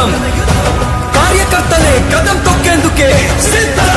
యుద్ధం కార్యకర్తలే కదం తొక్కేందుకే సిద్ధం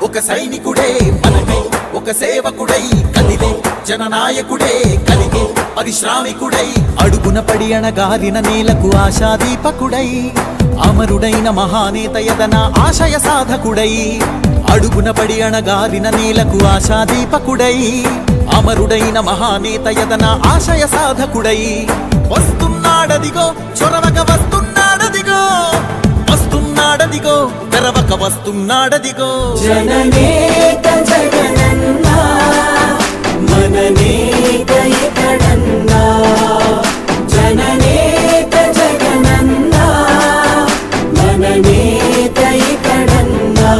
ఒక సైనికుడే మనకై ఒక సేవకుడై కదిలే జననాయకుడే కలిగే పరిశ్రామికుడై అడుగున పడి అణగారిన నేలకు ఆశాదీపకుడై అమరుడైన మహానేత యదన ఆశయ సాధకుడై అడుగున పడి అణగారిన నేలకు ఆశాదీపకుడై అమరుడైన మహానేత యదన ఆశయ సాధకుడై వస్తున్నాడదిగో చొరవక వస్తున్నాడదిగో వస్తున్నాడదిగో తెరవక వస్తున్నాడదిగో జననేత జగనన్నా మననేత ఇతడన్నా జననేత జగనన్నా మననేత ఇతడన్నా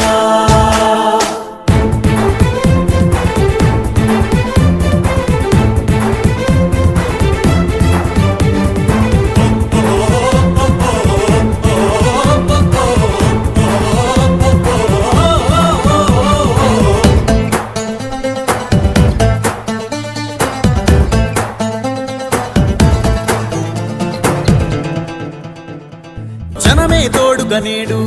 జనమే తోడుగనేడు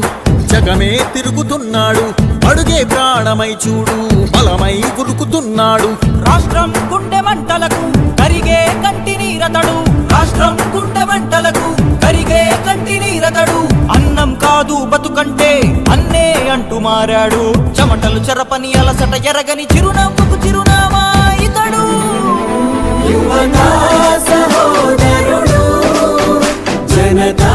జగమే తిరుగుతున్నాడు అడుగే ప్రాణమై చూడు బలమై ఉరుకుతున్నాడు రాష్ట్రం గుండె మంటలకు కరిగే కంటి నీరతడు రాష్ట్రం గుండె మంటలకు కరిగే కంటి నీరతడు అన్నం కాదు బతుకంటే అన్నే అంటూ మారాడు చెమటలు చెరపని అలసట ఎరగని చిరునవ్వుకు చిరునామా ఇతడు యువతా సహోదరుడు జనతా